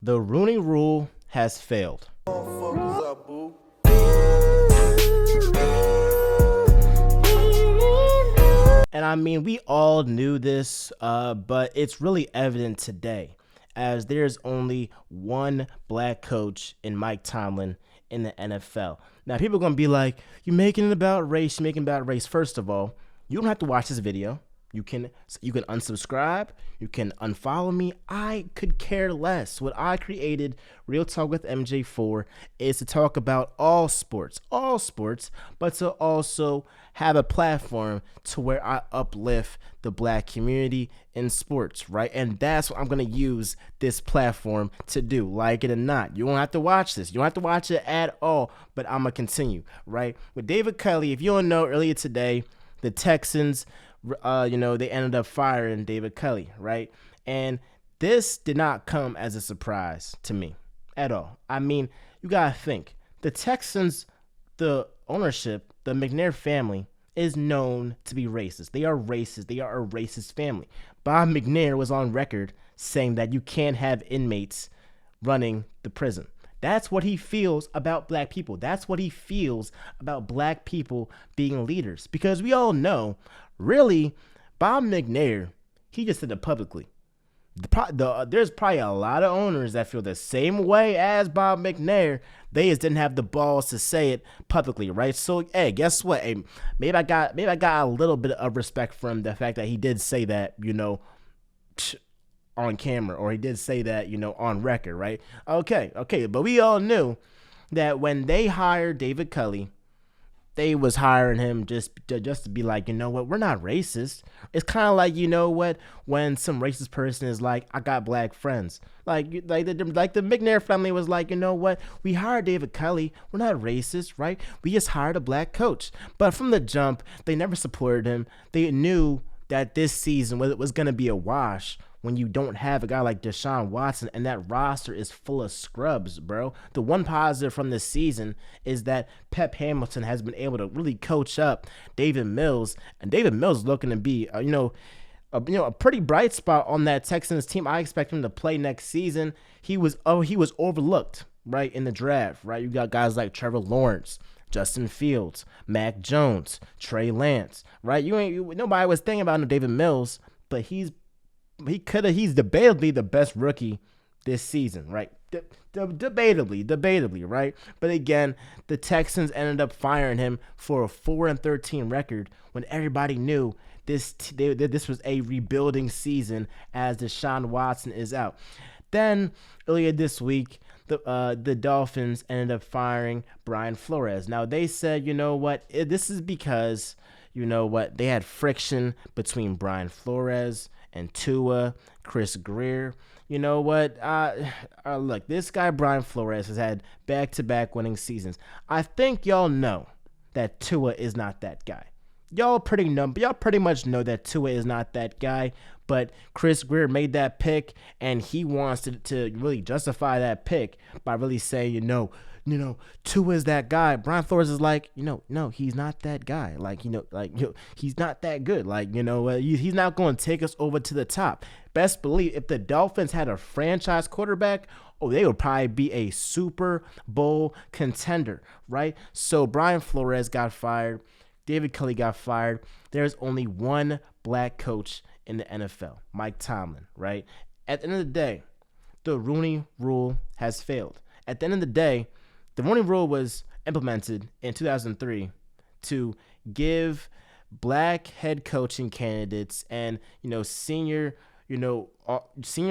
The Rooney Rule has failed. And I mean, we all knew this, but it's really evident today as there's only one black coach in Mike Tomlin in the NFL. Now, people are going to be like, you're making it about race, you're making it about race. First of all, you don't have to watch this video. You can unsubscribe. You can unfollow me. I could care less. What I created, Real Talk with MJ for, is to talk about all sports, but to also have a platform to where I uplift the black community in sports, right? And that's what I'm going to use this platform to do, like it or not. You don't have to watch this. You don't have to watch it at all, but I'm going to continue, right? With David Culley, if you don't know, earlier today, the Texans, they ended up firing David Culley, right? And this did not come as a surprise to me at all. I mean, you got to think. The Texans, the ownership, the McNair family is known to be racist. They are racist. They are a racist family. Bob McNair was on record saying that you can't have inmates running the prison. That's what he feels about black people. That's what he feels about black people being leaders. Because we all know, really, Bob McNair, he just said it publicly. There's probably a lot of owners that feel the same way as Bob McNair. They just didn't have the balls to say it publicly, right? So, hey, guess what? Hey, maybe I got a little bit of respect from the fact that he did say that, on camera, or he did say that, on record, right? Okay. But we all knew that when they hired David Culley, they was hiring him just to be like, we're not racist. It's kind of like, when some racist person is like, I got black friends. Like the McNair family was like, we hired David Culley. We're not racist, right? We just hired a black coach. But from the jump, they never supported him. They knew that this season was going to be a wash when you don't have a guy like Deshaun Watson and that roster is full of scrubs, bro. The one positive from this season is that Pep Hamilton has been able to really coach up David Mills, and David Mills looking to be, a pretty bright spot on that Texans team. I expect him to play next season. He was overlooked, right, in the draft, right? You got guys like Trevor Lawrence, Justin Fields, Mac Jones, Trey Lance, right? Nobody was thinking about David Mills, but he's debatably the best rookie this season, right? Debatably, right? But again, the Texans ended up firing him for a 4-13 record when everybody knew this was a rebuilding season as Deshaun Watson is out. Then earlier this week, the Dolphins ended up firing Brian Flores. Now they said, this is because, they had friction between Brian Flores and Tua, Chris Greer. Look, this guy Brian Flores has had back-to-back winning seasons. I think y'all know that Tua is not that guy. Y'all pretty much know that Tua is not that guy, but Chris Greer made that pick, and he wants to really justify that pick by really saying, Tua is that guy. Brian Flores is like, no, he's not that guy. He's not that good. He's not going to take us over to the top. Best believe if the Dolphins had a franchise quarterback, they would probably be a Super Bowl contender, right? So Brian Flores got fired. David Culley got fired. There's only one black coach in the NFL, Mike Tomlin, right? At the end of the day, the Rooney Rule has failed. At the end of the day, the Rooney Rule was implemented in 2003 to give black head coaching candidates and, senior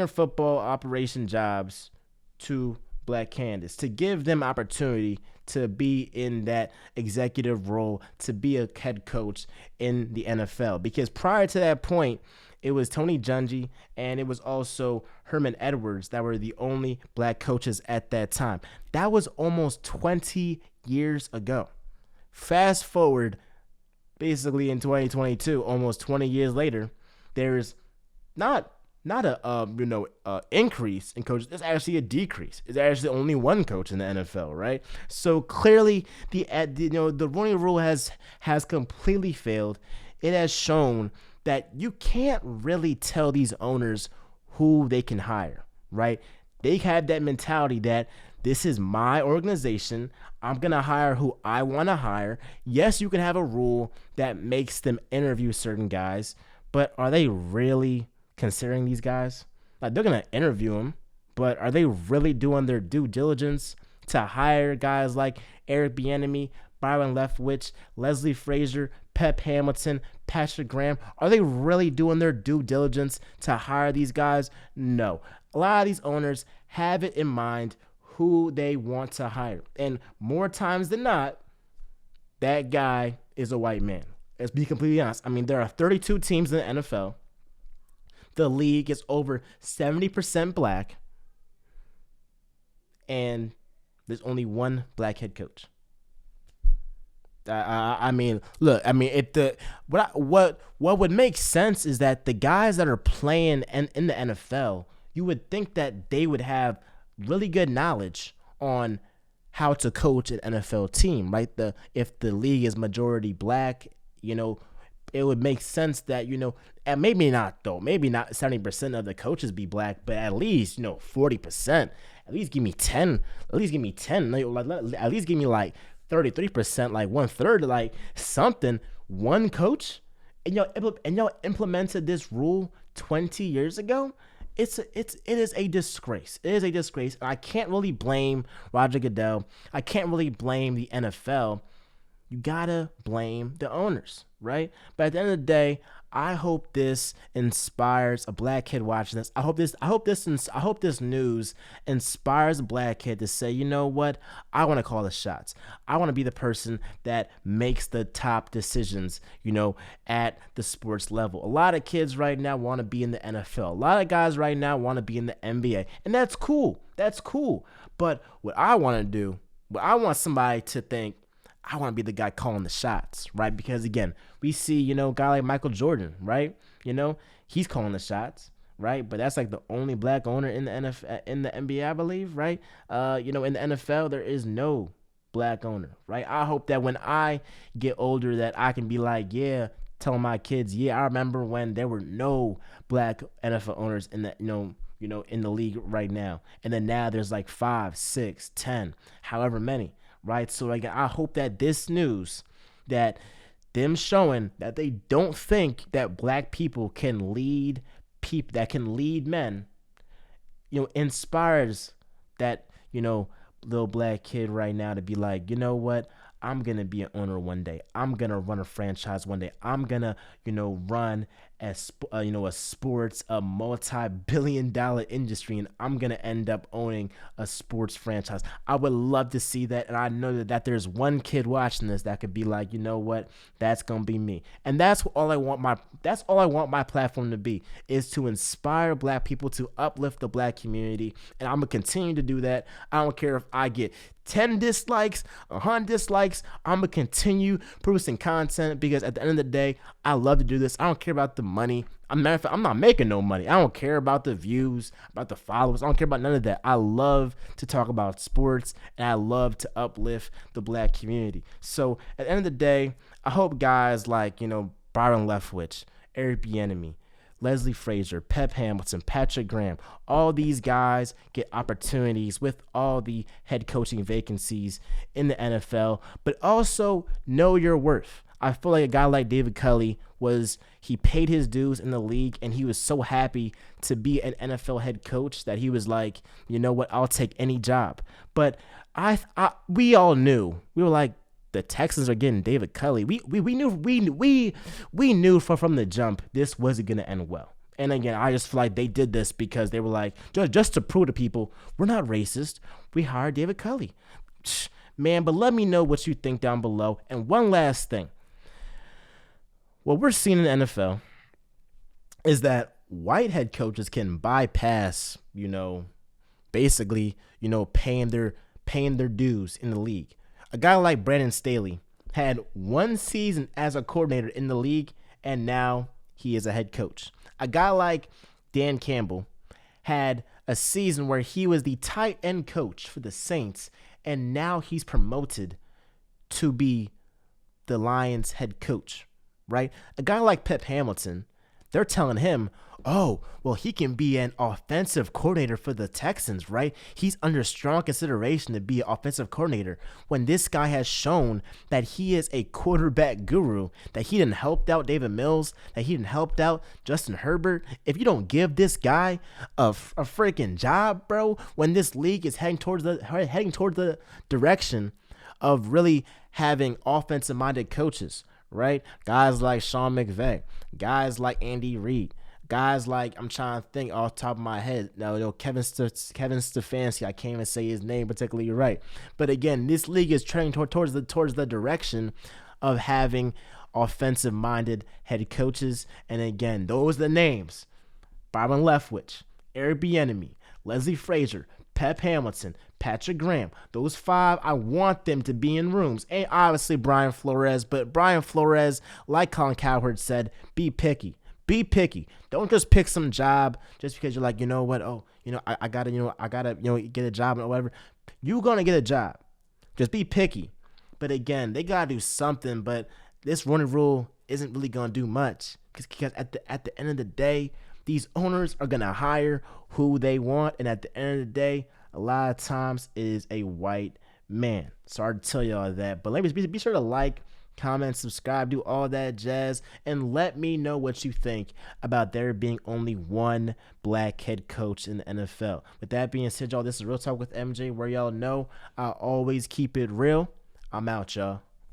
football operation jobs to black candidates, to give them opportunity to be in that executive role, to be a head coach in the NFL. Because prior to that point, it was Tony Dungy and it was also Herman Edwards that were the only black coaches at that time. That was almost 20 years ago. Fast forward, basically in 2022, almost 20 years later, there's not a increase in coaches. It's actually a decrease. It's actually only one coach in the NFL, right? So clearly, the Rooney Rule has completely failed. It has shown that you can't really tell these owners who they can hire, right? They have that mentality that this is my organization. I'm going to hire who I want to hire. Yes, you can have a rule that makes them interview certain guys, but are they really considering these guys? Like, they're going to interview them, but are they really doing their due diligence to hire guys like Eric Bieniemy, Byron Leftwich, Leslie Frazier, Pep Hamilton, Patrick Graham? Are they really doing their due diligence to hire these guys? No. A lot of these owners have it in mind who they want to hire. And more times than not, that guy is a white man. Let's be completely honest. I mean, there are 32 teams in the NFL. The league is over 70% black. And there's only one black head coach. I mean, look. I mean, if the what would make sense is that the guys that are playing in the NFL, you would think that they would have really good knowledge on how to coach an NFL team, right? If the league is majority black, it would make sense that and maybe not though. Maybe not 70% of the coaches be black, but at least 40%. At least give me 10. At least give me 10. At least give me like 33%, like 1/3, like something. One coach, and y'all implemented this rule 20 years ago. It is a disgrace. It is a disgrace. I can't really blame Roger Goodell. I can't really blame the NFL. You gotta blame the owners, right? But at the end of the day, I hope this inspires a black kid watching this. I hope this news inspires a black kid to say, you know what? I want to call the shots. I want to be the person that makes the top decisions, at the sports level. A lot of kids right now want to be in the NFL. A lot of guys right now want to be in the NBA, and that's cool. That's cool. But what I want to do, I want somebody to think, I want to be the guy calling the shots, right? Because again, we see, a guy like Michael Jordan, right? He's calling the shots, right? But that's like the only black owner in the NFL, in the NBA, I believe, right? In the NFL, there is no black owner, right? I hope that when I get older, that I can be like, yeah, telling my kids, yeah, I remember when there were no black NFL owners in the, in the league right now, and then now there's like 5, 6, 10, however many. Right, so again, I hope that this news, that them showing that they don't think that black people can lead men, inspires that little black kid right now to be like, you know what, I'm gonna be an owner one day. I'm gonna run a franchise one day. I'm gonna run a sports, a multi-billion-dollar industry, and I'm gonna end up owning a sports franchise. I would love to see that, and I know that there's one kid watching this that could be like, you know what, that's gonna be me. And that's all I want my platform to be, is to inspire black people, to uplift the black community, and I'm gonna continue to do that. I don't care if I get 10 dislikes, 100 dislikes. I'm going to continue producing content, because at the end of the day, I love to do this. I don't care about the money. I'm not making no money. I don't care about the views, about the followers. I don't care about none of that. I love to talk about sports, and I love to uplift the black community. So at the end of the day, I hope guys like, Byron Leftwich, Eric Bieniemy, Leslie Frazier, Pep Hamilton, Patrick Graham, all these guys get opportunities with all the head coaching vacancies in the NFL, but also know your worth. I feel like a guy like David Culley he paid his dues in the league, and he was so happy to be an NFL head coach that he was like, you know what, I'll take any job. But we all knew. We were like, the Texans are getting David Culley. We knew from the jump this wasn't gonna end well. And again, I just feel like they did this because they were like, just to prove to people we're not racist. We hired David Culley, man. But let me know what you think down below. And one last thing, what we're seeing in the NFL is that white head coaches can bypass, basically, paying their dues in the league. A guy like Brandon Staley had one season as a coordinator in the league, and now he is a head coach. A guy like Dan Campbell had a season where he was the tight end coach for the Saints, and now he's promoted to be the Lions head coach, right? A guy like Pep Hamilton, they're telling him, oh, well, he can be an offensive coordinator for the Texans, right? He's under strong consideration to be an offensive coordinator when this guy has shown that he is a quarterback guru, that he didn't helped out David Mills, that he didn't helped out Justin Herbert. If you don't give this guy a freaking job, bro, when this league is heading towards the direction of really having offensive-minded coaches, right? Guys like Sean McVay, guys like Andy Reid, guys like, I'm trying to think off the top of my head. Now, Kevin Stefanski, I can't even say his name particularly right. But again, this league is trending towards the direction of having offensive-minded head coaches. And again, those are the names: Byron Leftwich, Eric Bieniemy, Leslie Frazier, Pep Hamilton, Patrick Graham. Those 5, I want them to be in rooms. And obviously Brian Flores, but Brian Flores, like Colin Cowherd said, be picky. Be picky. Don't just pick some job just because you're like, you know what? Oh, I gotta get a job or whatever. You're gonna get a job. Just be picky. But again, they gotta do something. But this running rule isn't really gonna do much because at the end of the day, these owners are gonna hire who they want, and at the end of the day, a lot of times it is a white man. Sorry to tell y'all that, but ladies, be sure to like, comment, subscribe, do all that jazz, and let me know what you think about there being only one black head coach in the NFL. With that being said, y'all, this is Real Talk with MJ, where y'all know I always keep it real. I'm out, y'all.